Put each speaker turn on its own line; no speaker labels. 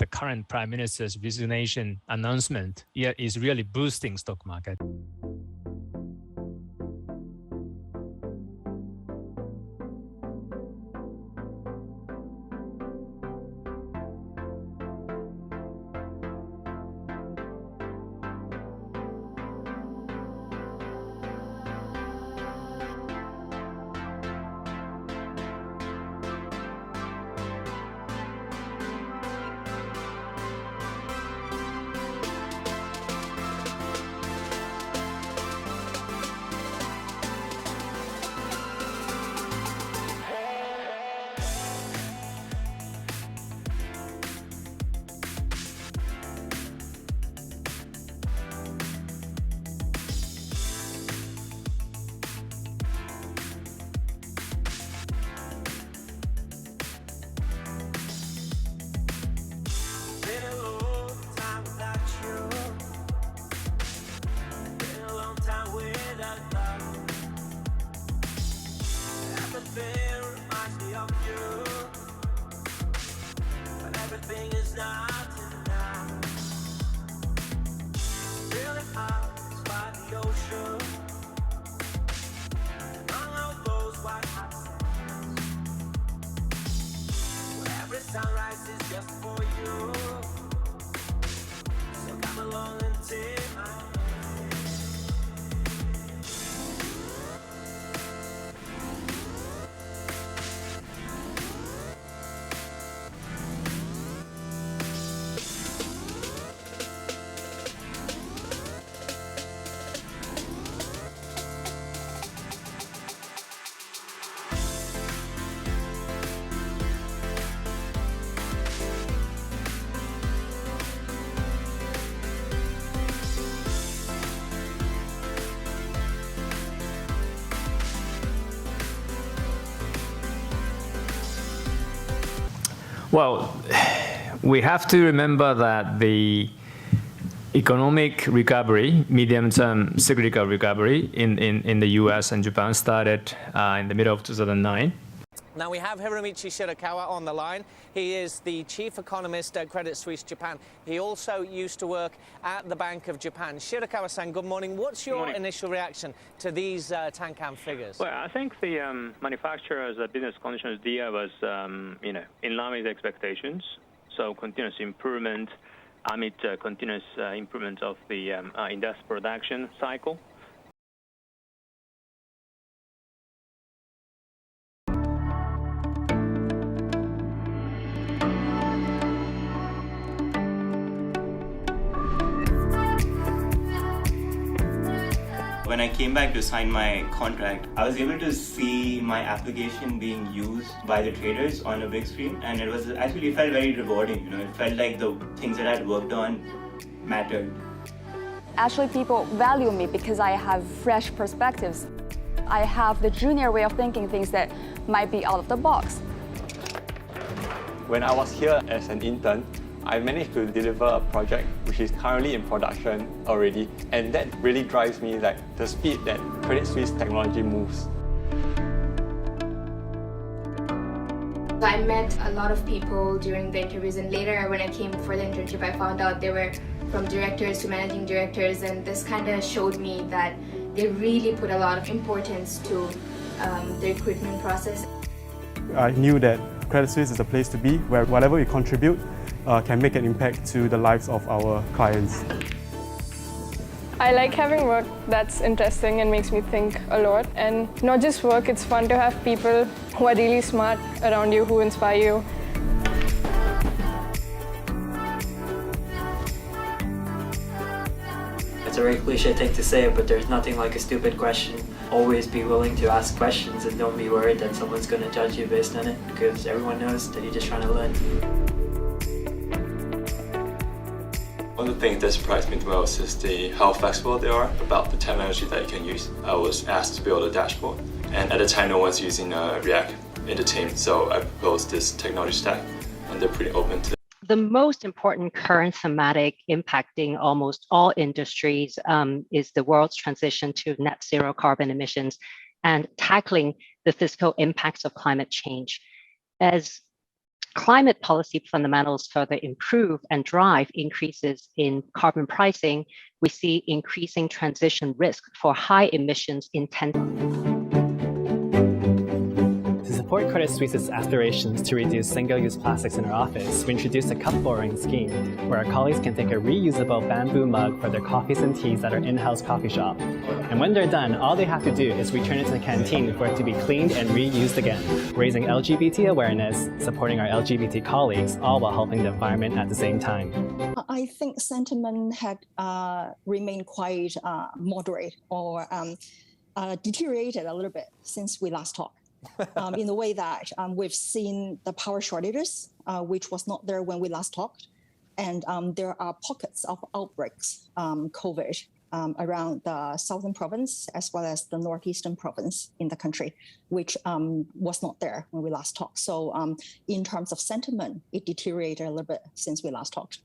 the current Prime Minister's resignation announcement is really boosting stock market.
Sunrise is just for you, so come along and take my hand.
Well, we have to remember that the economic recovery, medium-term cyclical recovery in the US and Japan started in the middle of 2009.
Now we have Hiromichi Shirakawa on the line. He is the chief economist at Credit Suisse Japan. He also used to work at the Bank of Japan. Shirakawa-san, good morning. What's your initial reaction to these Tankan figures?
Well, I think the manufacturers' business conditions there was, in line with expectations. So continuous improvement amid continuous improvement of the industrial production cycle.
When I came back to sign my contract, I was able to see my application being used by the traders on a big screen, and it felt very rewarding. It felt like the things that I had worked on mattered.
Actually, people value me because I have fresh perspectives. I have the junior way of thinking things that might be out of the box.
When I was here as an intern, I managed to deliver a project which is currently in production already, and that really drives me, like the speed that Credit Suisse technology moves.
I met a lot of people during the interviews, and later when I came for the internship, I found out they were from directors to managing directors, and this kind of showed me that they really put a lot of importance to the recruitment process.
I knew that Credit Suisse is a place to be where whatever we contribute can make an impact to the lives of our clients.
I like having work that's interesting and makes me think a lot. And not just work, it's fun to have people who are really smart around you, who inspire you.
It's a very cliche thing to say, but there's nothing like a stupid question. Always be willing to ask questions and don't be worried that someone's going to judge you based on it, because everyone knows that you're just trying to learn.
One of the things that surprised me the most is how flexible they are about the technology that you can use. I was asked to build a dashboard, and at the time no one's using React in the team, so I proposed this technology stack, and they're pretty open to it.
The most important current thematic impacting almost all industries is the world's transition to net zero carbon emissions and tackling the physical impacts of climate change. As climate policy fundamentals further improve and drive increases in carbon pricing, we see increasing transition risk for high emissions intensive.
To support Credit Suisse's aspirations to reduce single-use plastics in our office, we introduced a cup borrowing scheme where our colleagues can take a reusable bamboo mug for their coffees and teas at our in-house coffee shop. And when they're done, all they have to do is return it to the canteen for it to be cleaned and reused again, raising LGBT awareness, supporting our LGBT colleagues, all while helping the environment at the same time.
I think sentiment had remained quite moderate or deteriorated a little bit since we last talked. In the way that we've seen the power shortages, which was not there when we last talked. And there are pockets of outbreaks, COVID, around the southern province as well as the northeastern province in the country, which was not there when we last talked. So in terms of sentiment, it deteriorated a little bit since we last talked.